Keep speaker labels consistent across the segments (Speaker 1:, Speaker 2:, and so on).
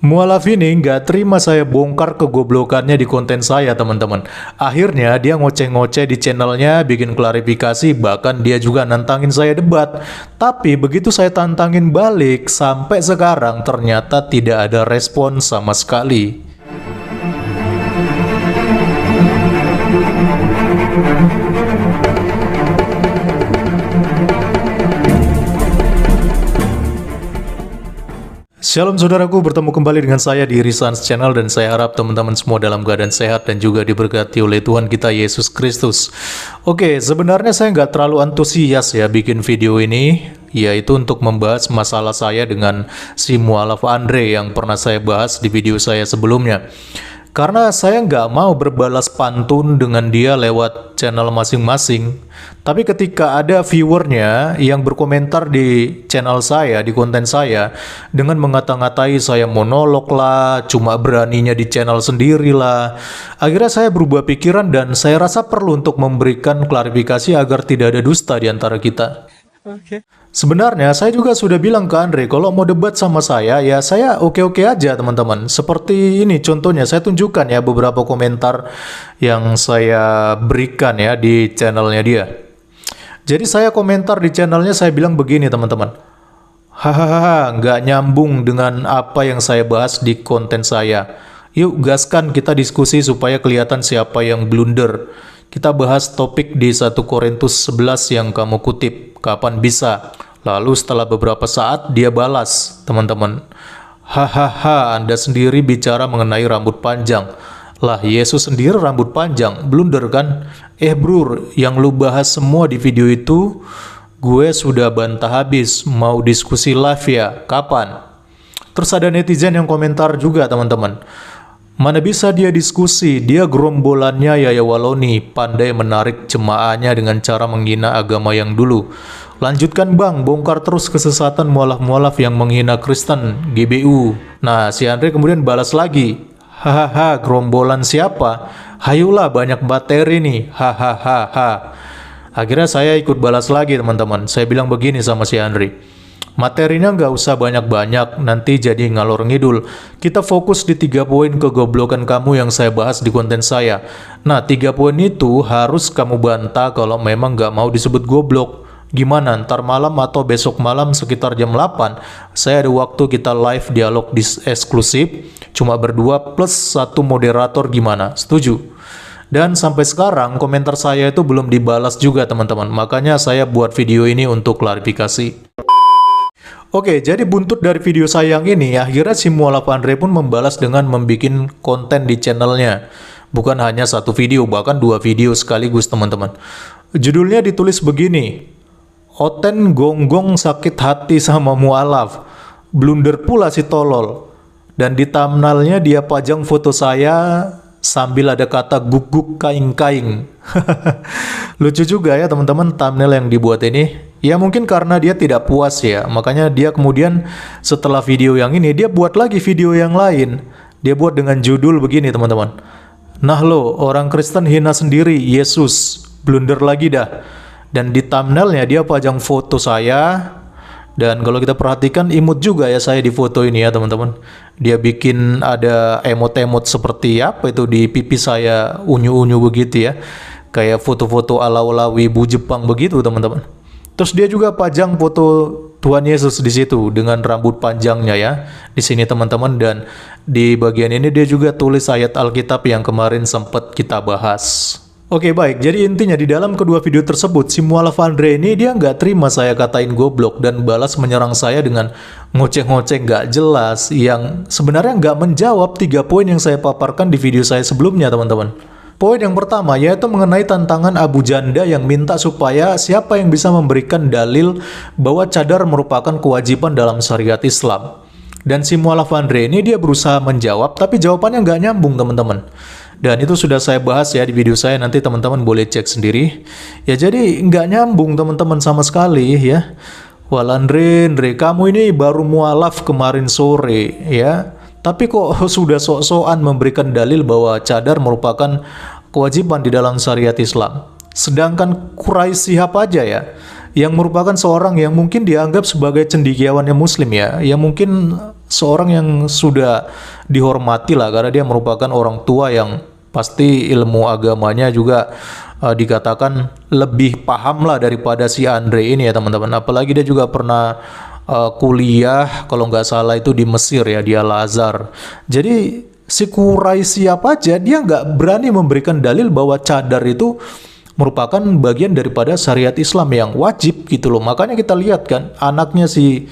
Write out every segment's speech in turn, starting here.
Speaker 1: Mualaf ini nggak terima saya bongkar kegoblokannya di konten saya, teman-teman. Akhirnya dia ngoceh-ngoceh di channelnya, bikin klarifikasi, bahkan dia juga nantangin saya debat. Tapi begitu saya tantangin balik, sampai sekarang ternyata tidak ada respon sama sekali. Shalom saudaraku, bertemu kembali dengan saya di Risans Channel dan saya harap teman-teman semua dalam keadaan sehat dan juga diberkati oleh Tuhan kita Yesus Kristus. Oke, sebenarnya saya nggak terlalu antusias ya bikin video ini, yaitu untuk membahas masalah saya dengan si mualaf Andre yang pernah saya bahas di video saya sebelumnya. Karena saya nggak mau berbalas pantun dengan dia lewat channel masing-masing. Tapi ketika ada viewernya yang berkomentar di channel saya, di konten saya, dengan mengata-ngatai saya monolog lah, cuma beraninya di channel sendiri lah, akhirnya saya berubah pikiran dan saya rasa perlu untuk memberikan klarifikasi agar tidak ada dusta di antara kita. Sebenarnya saya juga sudah bilang ke Andre, kalau mau debat sama saya, ya saya oke-oke aja teman-teman. Seperti ini contohnya, saya tunjukkan ya beberapa komentar yang saya berikan ya di channelnya dia. Jadi saya komentar di channelnya, saya bilang begini teman-teman. Hahaha, nggak nyambung dengan apa yang saya bahas di konten saya. Yuk gaskan kita diskusi supaya kelihatan siapa yang blunder. Kita bahas topik di 1 Korintus 11 yang kamu kutip, kapan bisa? Lalu setelah beberapa saat dia balas, teman-teman. Hahaha, Anda sendiri bicara mengenai rambut panjang. Lah, Yesus sendiri rambut panjang, blunder kan? Brur, yang lu bahas semua di video itu, gue sudah bantah habis, mau diskusi live ya, kapan? Terus ada netizen yang komentar juga teman-teman. Mana bisa dia diskusi, dia gerombolannya Yaya Waloni, pandai menarik jemaahnya dengan cara menghina agama yang dulu. Lanjutkan bang, bongkar terus kesesatan mualaf-mualaf yang menghina Kristen, GBU. Nah, si Andre kemudian balas lagi. Hahaha, gerombolan siapa? Hayulah, banyak materi nih, hahaha. Akhirnya saya ikut balas lagi teman-teman, saya bilang begini sama si Andre. Materinya nggak usah banyak-banyak, nanti jadi ngalor ngidul. Kita fokus di 3 poin kegoblokan kamu yang saya bahas di konten saya. Nah, 3 poin itu harus kamu bantah kalau memang nggak mau disebut goblok. Gimana, ntar malam atau besok malam sekitar jam 8, saya ada waktu kita live dialog eksklusif, cuma berdua plus 1 moderator, gimana? Setuju? Dan sampai sekarang komentar saya itu belum dibalas juga teman-teman, makanya saya buat video ini untuk klarifikasi. Oke, jadi buntut dari video saya yang ini, akhirnya si mualaf Andre pun membalas dengan membuat konten di channelnya. Bukan hanya 1 video, bahkan 2 video sekaligus teman-teman. Judulnya ditulis begini, Oten gonggong sakit hati sama mualaf, blunder pula si tolol. Dan di thumbnailnya dia pajang foto saya sambil ada kata guk-guk kaing-kaing. Lucu juga ya teman-teman thumbnail yang dibuat ini. Ya mungkin karena dia tidak puas ya, makanya dia kemudian setelah video yang ini, dia buat lagi video yang lain. Dia buat dengan judul begini teman-teman. Nah lo, orang Kristen hina sendiri, Yesus, blunder lagi dah. Dan di thumbnailnya dia pajang foto saya. Dan kalau kita perhatikan imut juga ya saya di foto ini ya teman-teman. Dia bikin ada emot-emot seperti apa itu di pipi saya, unyu-unyu begitu ya. Kayak foto-foto ala-ala wibu Jepang begitu teman-teman. Terus dia juga pajang foto Tuhan Yesus di situ dengan rambut panjangnya ya. Di sini teman-teman, dan di bagian ini dia juga tulis ayat Alkitab yang kemarin sempat kita bahas. Oke baik, jadi intinya di dalam kedua video tersebut si mualaf Andre ini dia nggak terima saya katain goblok dan balas menyerang saya dengan ngoceh-ngoceh nggak jelas yang sebenarnya nggak menjawab 3 poin yang saya paparkan di video saya sebelumnya teman-teman. Poin yang pertama yaitu mengenai tantangan Abu Janda yang minta supaya siapa yang bisa memberikan dalil bahwa cadar merupakan kewajiban dalam syariat Islam. Dan si mualaf Andre ini dia berusaha menjawab tapi jawabannya nggak nyambung teman-teman. Dan itu sudah saya bahas ya di video saya, nanti teman-teman boleh cek sendiri. Ya jadi nggak nyambung teman-teman sama sekali ya. Wal Andre, kamu ini baru mualaf kemarin sore ya. Tapi kok sudah sok-sokan memberikan dalil bahwa cadar merupakan kewajiban di dalam syariat Islam. Sedangkan Quraisy apa aja ya, yang merupakan seorang yang mungkin dianggap sebagai cendekiawannya Muslim ya, yang mungkin seorang yang sudah dihormati lah, karena dia merupakan orang tua yang pasti ilmu agamanya juga dikatakan lebih paham lah daripada si Andre ini ya teman-teman. Apalagi dia juga pernah kuliah kalau nggak salah itu di Mesir ya, di Al-Azhar. Jadi si Quraisy siapa aja dia nggak berani memberikan dalil bahwa cadar itu merupakan bagian daripada syariat Islam yang wajib gitu loh. Makanya kita lihat kan anaknya si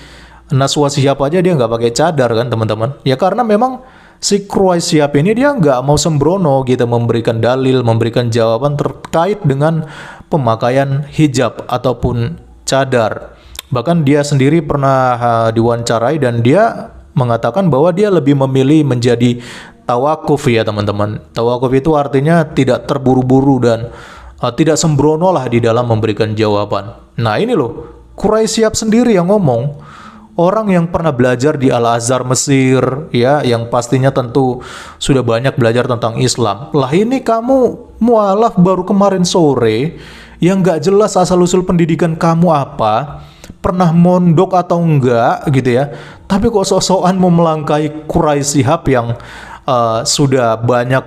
Speaker 1: Naswa Shihab aja dia nggak pakai cadar kan teman-teman. Ya karena memang si Quraisy Shihab ini dia nggak mau sembrono gitu memberikan dalil, memberikan jawaban terkait dengan pemakaian hijab ataupun cadar. Bahkan dia sendiri pernah diwawancarai dan dia mengatakan bahwa dia lebih memilih menjadi tawakuf ya teman-teman. Tawakuf itu artinya tidak terburu-buru dan tidak sembrono lah di dalam memberikan jawaban. Nah ini loh, Quraisy Shihab sendiri yang ngomong, orang yang pernah belajar di Al-Azhar Mesir, ya, yang pastinya tentu sudah banyak belajar tentang Islam. Lah ini kamu mualaf baru kemarin sore, yang nggak jelas asal-usul pendidikan kamu apa, pernah mondok atau enggak gitu ya, tapi kok sok-sokan mau melangkahi Quraisy Shihab yang sudah banyak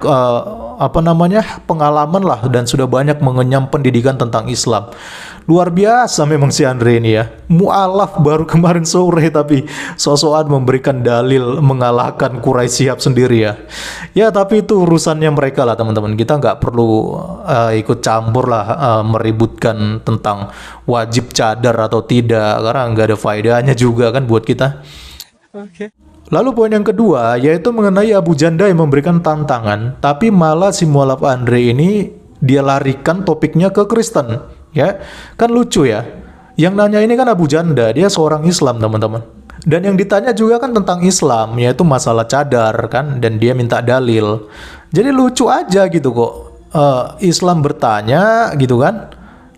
Speaker 1: pengalaman lah dan sudah banyak mengenyam pendidikan tentang Islam. Luar biasa memang si Andre ini ya, mualaf baru kemarin sore tapi sok-sokan memberikan dalil mengalahkan Quraisy Shihab sendiri ya. Ya tapi itu urusannya mereka lah teman-teman, kita nggak perlu ikut campur lah meributkan tentang wajib cadar atau tidak, karena nggak ada faedahnya juga kan buat kita. Oke. Lalu poin yang kedua yaitu mengenai Abu Janda yang memberikan tantangan, tapi malah si mualaf Andre ini dia larikan topiknya ke Kristen, ya kan lucu ya. Yang nanya ini kan Abu Janda, dia seorang Islam teman-teman. Dan yang ditanya juga kan tentang Islam, yaitu masalah cadar kan, dan dia minta dalil. Jadi lucu aja gitu kok. Islam bertanya gitu kan,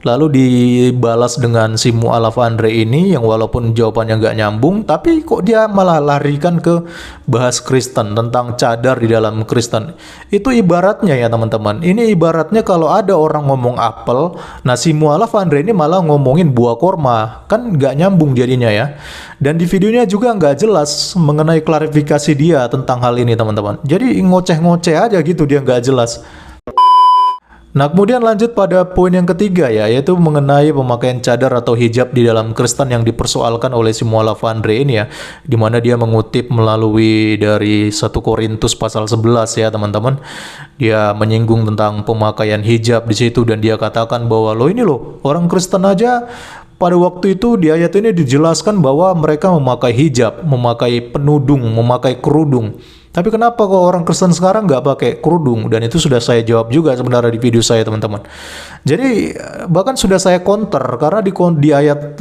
Speaker 1: lalu dibalas dengan si mualaf Andre ini yang walaupun jawabannya nggak nyambung, tapi kok dia malah larikan ke bahas Kristen, tentang cadar di dalam Kristen. Itu ibaratnya ya teman-teman, ini ibaratnya kalau ada orang ngomong apel, nah si mualaf Andre ini malah ngomongin buah korma, kan nggak nyambung jadinya ya. Dan di videonya juga nggak jelas mengenai klarifikasi dia tentang hal ini teman-teman. Jadi ngoceh-ngoceh aja gitu, dia nggak jelas. Nah kemudian lanjut pada poin yang ketiga ya, yaitu mengenai pemakaian cadar atau hijab di dalam Kristen yang dipersoalkan oleh si mualaf Andre ini ya, dimana dia mengutip melalui dari 1 Korintus pasal 11 ya teman-teman. Dia menyinggung tentang pemakaian hijab di situ dan dia katakan bahwa ini loh orang Kristen aja pada waktu itu di ayat ini dijelaskan bahwa mereka memakai hijab, memakai penudung, memakai kerudung. Tapi kenapa kok orang Kristen sekarang nggak pakai kerudung? Dan itu sudah saya jawab juga sebenarnya di video saya teman-teman. Jadi bahkan sudah saya counter karena di ayat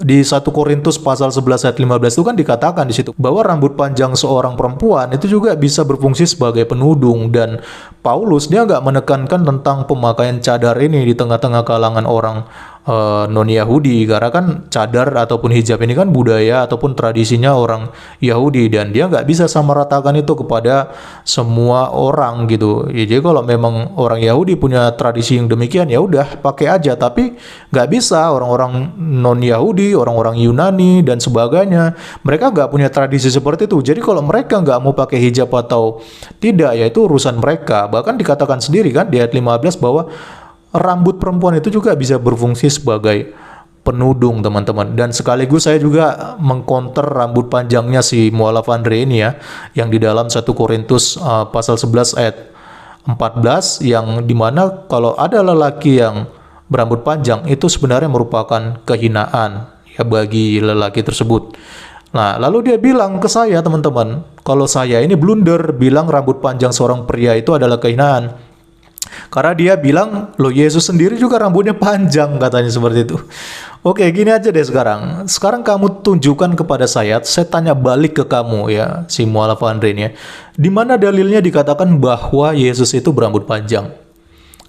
Speaker 1: di 1 Korintus pasal 11 ayat 15 itu kan dikatakan di situ bahwa rambut panjang seorang perempuan itu juga bisa berfungsi sebagai penudung, dan Paulus dia nggak menekankan tentang pemakaian cadar ini di tengah-tengah kalangan orang non-Yahudi, karena kan cadar ataupun hijab ini kan budaya ataupun tradisinya orang Yahudi dan dia nggak bisa samaratakan itu kepada semua orang gitu ya. Jadi kalau memang orang Yahudi punya tradisi yang demikian ya udah pakai aja, tapi nggak bisa orang-orang non-Yahudi, orang-orang Yunani dan sebagainya, mereka nggak punya tradisi seperti itu. Jadi kalau mereka nggak mau pakai hijab atau tidak ya itu urusan mereka. Bahkan dikatakan sendiri kan di ayat 15 bahwa rambut perempuan itu juga bisa berfungsi sebagai penudung teman-teman. Dan sekaligus saya juga mengcounter rambut panjangnya si mualaf Andre ini ya, yang di dalam 1 Korintus pasal 11 ayat 14, yang dimana kalau ada lelaki yang berambut panjang itu sebenarnya merupakan kehinaan ya bagi lelaki tersebut. Nah lalu dia bilang ke saya teman-teman, kalau saya ini blunder bilang rambut panjang seorang pria itu adalah kehinaan. Karena dia bilang, loh Yesus sendiri juga rambutnya panjang, katanya seperti itu. Oke, gini aja deh sekarang. Sekarang kamu tunjukkan kepada saya tanya balik ke kamu ya, si mualaf Andre ini ya. Di mana dalilnya dikatakan bahwa Yesus itu berambut panjang?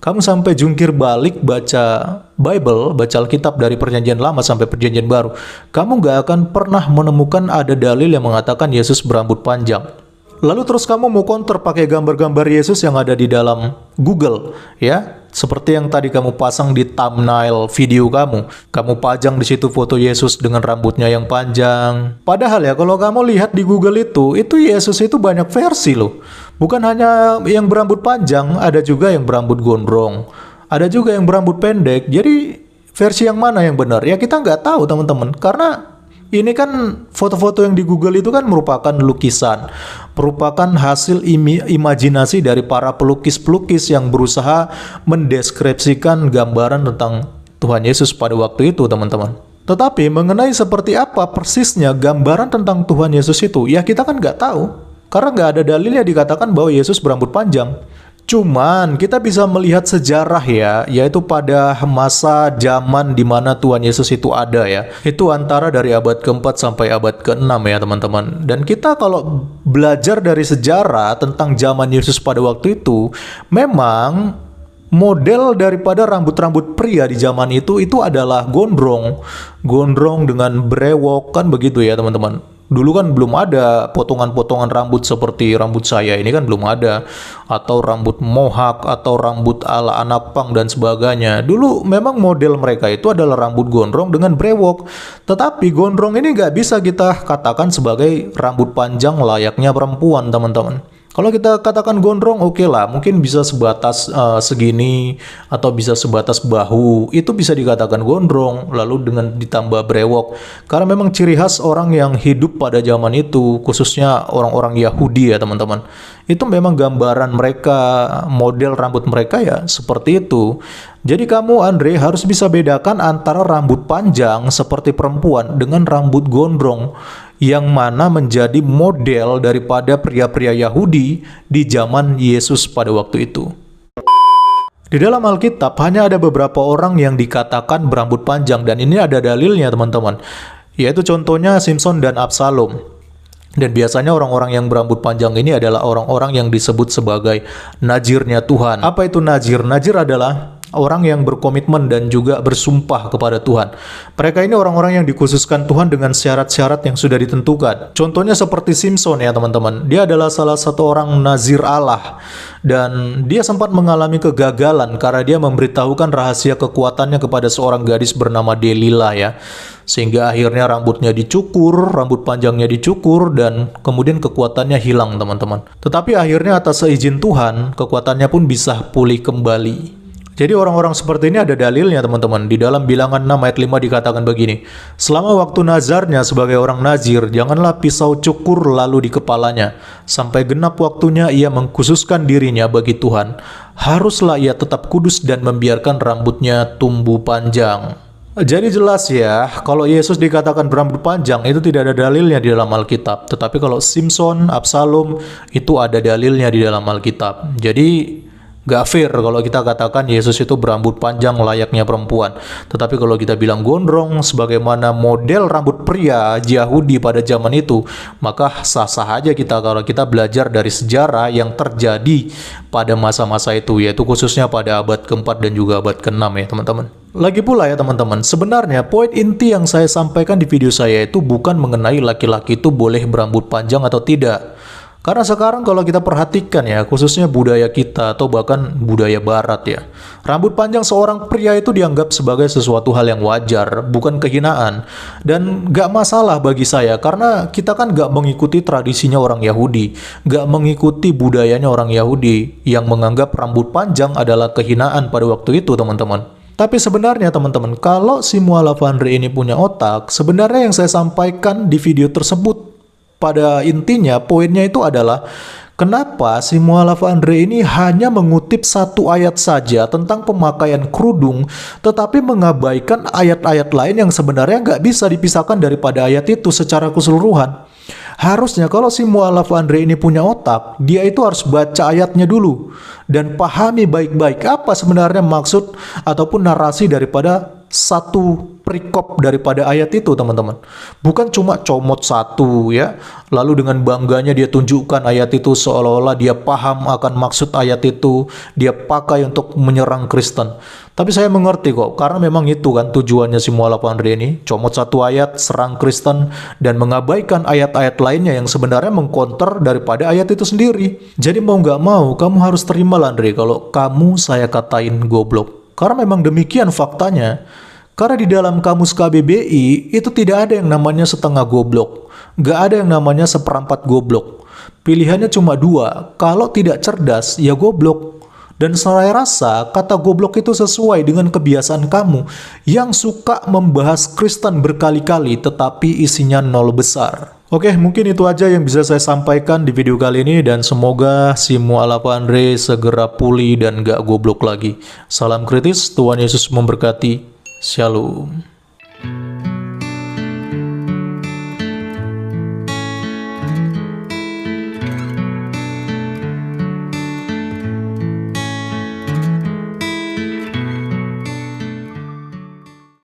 Speaker 1: Kamu sampai jungkir balik baca Bible, baca Alkitab dari Perjanjian Lama sampai Perjanjian Baru. Kamu gak akan pernah menemukan ada dalil yang mengatakan Yesus berambut panjang. Lalu terus kamu mau counter pakai gambar-gambar Yesus yang ada di dalam Google, ya. Seperti yang tadi kamu pasang di thumbnail video kamu. Kamu pajang di situ foto Yesus dengan rambutnya yang panjang. Padahal ya, kalau kamu lihat di Google itu Yesus itu banyak versi loh. Bukan hanya yang berambut panjang, ada juga yang berambut gondrong. Ada juga yang berambut pendek. Jadi versi yang mana yang benar? Ya kita nggak tahu teman-teman. Karena ini kan foto-foto yang di Google itu kan merupakan lukisan, merupakan hasil imajinasi dari para pelukis-pelukis yang berusaha mendeskripsikan gambaran tentang Tuhan Yesus pada waktu itu, teman-teman. Tetapi mengenai seperti apa persisnya gambaran tentang Tuhan Yesus itu, ya kita kan nggak tahu. Karena nggak ada dalilnya dikatakan bahwa Yesus berambut panjang. Cuman kita bisa melihat sejarah ya, yaitu pada masa zaman di mana Tuhan Yesus itu ada ya. Itu antara dari abad ke-4 sampai abad ke-6 ya teman-teman. Dan kita kalau belajar dari sejarah tentang zaman Yesus pada waktu itu, memang model daripada rambut-rambut pria di zaman itu adalah gondrong. Gondrong dengan brewok kan begitu ya teman-teman. Dulu kan belum ada potongan-potongan rambut seperti rambut saya ini kan belum ada, atau rambut mohawk atau rambut ala anak pang dan sebagainya. Dulu memang model mereka itu adalah rambut gondrong dengan brewok. Tetapi gondrong ini nggak bisa kita katakan sebagai rambut panjang layaknya perempuan, teman-teman. Kalau kita katakan gondrong, oke lah, mungkin bisa sebatas segini atau bisa sebatas bahu, itu bisa dikatakan gondrong, lalu dengan ditambah brewok. Karena memang ciri khas orang yang hidup pada zaman itu, khususnya orang-orang Yahudi ya teman-teman. Itu memang gambaran mereka, model rambut mereka ya seperti itu. Jadi kamu Andre harus bisa bedakan antara rambut panjang seperti perempuan dengan rambut gondrong, yang mana menjadi model daripada pria-pria Yahudi di zaman Yesus pada waktu itu. Di dalam Alkitab hanya ada beberapa orang yang dikatakan berambut panjang, dan ini ada dalilnya teman-teman, yaitu contohnya Simson dan Absalom. Dan biasanya orang-orang yang berambut panjang ini adalah orang-orang yang disebut sebagai nazirnya Tuhan. Apa itu nazir? Nazir adalah orang yang berkomitmen dan juga bersumpah kepada Tuhan. Mereka ini orang-orang yang dikhususkan Tuhan dengan syarat-syarat yang sudah ditentukan. Contohnya seperti Simson ya teman-teman. Dia adalah salah satu orang nazir Allah. Dan dia sempat mengalami kegagalan karena dia memberitahukan rahasia kekuatannya kepada seorang gadis bernama Delila ya. Sehingga akhirnya rambutnya dicukur, rambut panjangnya dicukur, dan kemudian kekuatannya hilang teman-teman. Tetapi akhirnya atas seizin Tuhan, kekuatannya pun bisa pulih kembali. Jadi orang-orang seperti ini ada dalilnya teman-teman. Di dalam Bilangan 6 ayat 5 dikatakan begini, selama waktu nazarnya sebagai orang nazir, janganlah pisau cukur lalu di kepalanya. Sampai genap waktunya ia mengkhususkan dirinya bagi Tuhan. Haruslah ia tetap kudus dan membiarkan rambutnya tumbuh panjang. Jadi jelas ya, kalau Yesus dikatakan berambut panjang itu tidak ada dalilnya di dalam Alkitab. Tetapi kalau Simson, Absalom itu ada dalilnya di dalam Alkitab. Jadi gak fair kalau kita katakan Yesus itu berambut panjang layaknya perempuan. Tetapi kalau kita bilang gondrong sebagaimana model rambut pria Yahudi pada zaman itu, maka sah-sah aja kita kalau kita belajar dari sejarah yang terjadi pada masa-masa itu, yaitu khususnya pada abad ke-4 dan juga abad ke-6 ya teman-teman. Lagi pula ya teman-teman, sebenarnya poin inti yang saya sampaikan di video saya itu bukan mengenai laki-laki itu boleh berambut panjang atau tidak. Karena sekarang kalau kita perhatikan ya, khususnya budaya kita atau bahkan budaya barat ya, rambut panjang seorang pria itu dianggap sebagai sesuatu hal yang wajar, bukan kehinaan. Dan gak masalah bagi saya, karena kita kan gak mengikuti tradisinya orang Yahudi, gak mengikuti budayanya orang Yahudi yang menganggap rambut panjang adalah kehinaan pada waktu itu teman-teman. Tapi sebenarnya teman-teman, kalau si Mualaf Andre ini punya otak, sebenarnya yang saya sampaikan di video tersebut pada intinya, poinnya itu adalah kenapa si Mualaf Andre ini hanya mengutip satu ayat saja tentang pemakaian kerudung, tetapi mengabaikan ayat-ayat lain yang sebenarnya nggak bisa dipisahkan daripada ayat itu secara keseluruhan. Harusnya kalau si Mualaf Andre ini punya otak, dia itu harus baca ayatnya dulu dan pahami baik-baik apa sebenarnya maksud ataupun narasi daripada satu perikop daripada ayat itu, teman-teman. Bukan cuma comot satu ya, lalu dengan bangganya dia tunjukkan ayat itu seolah-olah dia paham akan maksud ayat itu, dia pakai untuk menyerang Kristen. Tapi saya mengerti kok, karena memang itu kan tujuannya si mualaf Andre ini, comot satu ayat, serang Kristen, dan mengabaikan ayat-ayat lainnya yang sebenarnya mengkonter daripada ayat itu sendiri. Jadi mau nggak mau, kamu harus terima Andre kalau kamu saya katain goblok. Karena memang demikian faktanya. Karena di dalam kamus KBBI itu tidak ada yang namanya setengah goblok. Nggak ada yang namanya seperempat goblok. Pilihannya cuma dua. Kalau tidak cerdas, ya goblok. Dan saya rasa kata goblok itu sesuai dengan kebiasaan kamu yang suka membahas Kristen berkali-kali tetapi isinya nol besar. Oke, mungkin itu aja yang bisa saya sampaikan di video kali ini, dan semoga si mualaf Andre segera pulih dan gak goblok lagi. Salam kritis, Tuhan Yesus memberkati. Shalom.